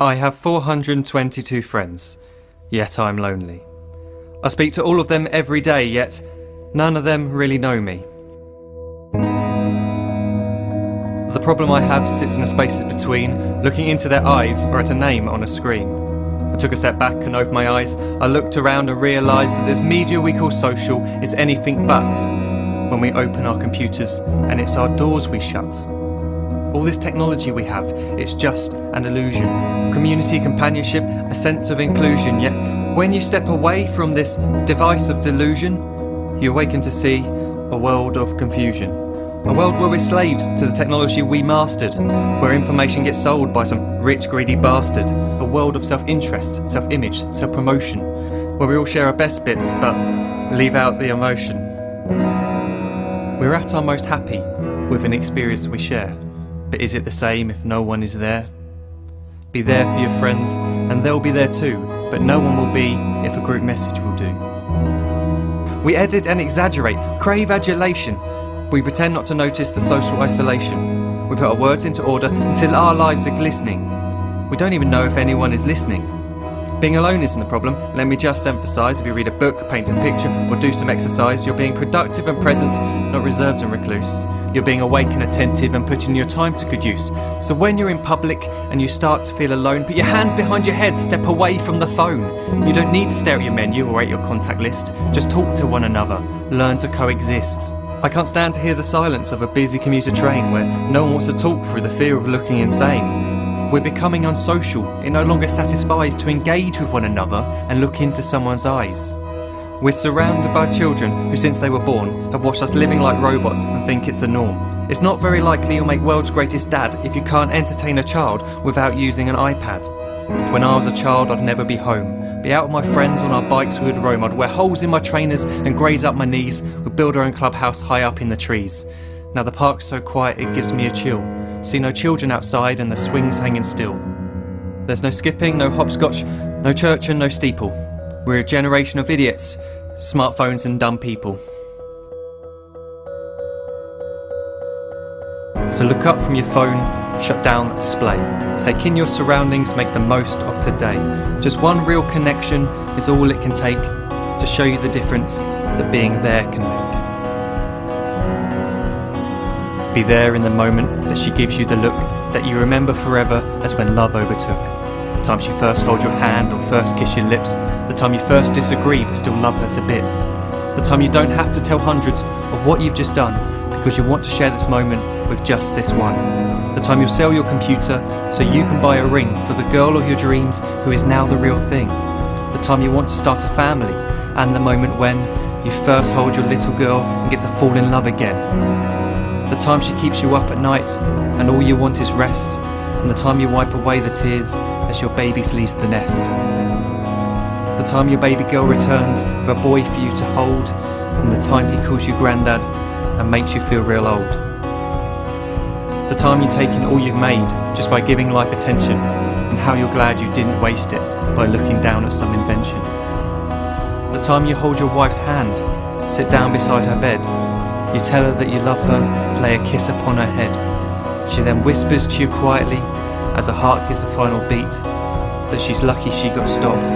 I have 422 friends, yet I'm lonely. I speak to all of them every day, yet none of them really know me. The problem I have sits in the spaces between looking into their eyes or at a name on a screen. I took a step back and opened my eyes. I looked around and realised that this media we call social is anything but when we open our computers and it's our doors we shut. All this technology we have, it's just an illusion. Community, companionship, a sense of inclusion. Yet when you step away from this device of delusion, you awaken to see a world of confusion. A world where we're slaves to the technology we mastered, where information gets sold by some rich, greedy bastard. A world of self-interest, self-image, self-promotion, where we all share our best bits but leave out the emotion. We're at our most happy with an experience we share. But is it the same if no one is there? Be there for your friends and they'll be there too, but no one will be if a group message will do. We edit and exaggerate, crave adulation. We pretend not to notice the social isolation. We put our words into order until our lives are glistening. We don't even know if anyone is listening. Being alone isn't a problem. Let me just emphasise, if you read a book, paint a picture or do some exercise, you're being productive and present, not reserved and recluse. You're being awake and attentive and putting your time to good use. So when you're in public and you start to feel alone, put your hands behind your head, step away from the phone. You don't need to stare at your menu or at your contact list. Just talk to one another, learn to coexist. I can't stand to hear the silence of a busy commuter train where no one wants to talk through the fear of looking insane. We're becoming unsocial. It no longer satisfies to engage with one another and look into someone's eyes. We're surrounded by children who, since they were born, have watched us living like robots and think it's the norm. It's not very likely you'll make world's greatest dad if you can't entertain a child without using an iPad. When I was a child, I'd never be home. Be out with my friends on our bikes, we would roam. I'd wear holes in my trainers and graze up my knees. We'd build our own clubhouse high up in the trees. Now the park's so quiet it gives me a chill. See no children outside and the swings hanging still. There's no skipping, no hopscotch, no church and no steeple. We're a generation of idiots, smartphones and dumb people. So look up from your phone, shut down the display. Take in your surroundings, make the most of today. Just one real connection is all it can take to show you the difference that being there can make. Be there in the moment that she gives you the look that you remember forever as when love overtook. The time she first holds your hand or first kiss your lips. The time you first disagree but still love her to bits. The time you don't have to tell hundreds of what you've just done because you want to share this moment with just this one. The time you'll sell your computer so you can buy a ring for the girl of your dreams who is now the real thing. The time you want to start a family and the moment when you first hold your little girl and get to fall in love again. The time she keeps you up at night and all you want is rest, and the time you wipe away the tears as your baby flees the nest. The time your baby girl returns with a boy for you to hold, and the time he calls you granddad and makes you feel real old. The time you take in all you've made just by giving life attention, and how you're glad you didn't waste it by looking down at some invention. The time you hold your wife's hand, sit down beside her bed, you tell her that you love her, lay a kiss upon her head. She then whispers to you quietly, as her heart gives a final beat, that she's lucky she got stopped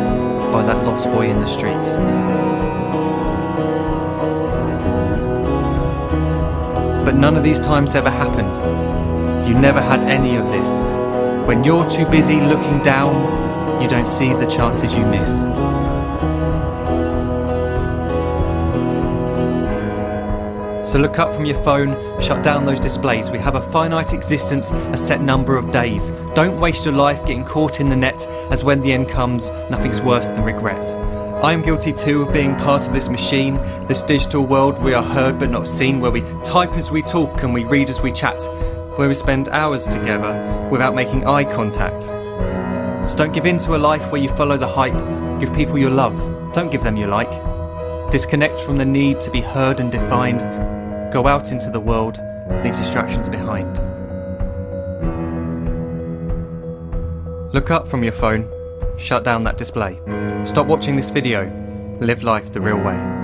by that lost boy in the street. But none of these times ever happened. You never had any of this. When you're too busy looking down, you don't see the chances you miss. So look up from your phone, shut down those displays. We have a finite existence, a set number of days. Don't waste your life getting caught in the net, as when the end comes, nothing's worse than regret. I am guilty too of being part of this machine, this digital world we are heard but not seen, where we type as we talk and we read as we chat, where we spend hours together without making eye contact. So don't give in to a life where you follow the hype. Give people your love, don't give them your like. Disconnect from the need to be heard and defined. Go out into the world, leave distractions behind. Look up from your phone, shut down that display. Stop watching this video, live life the real way.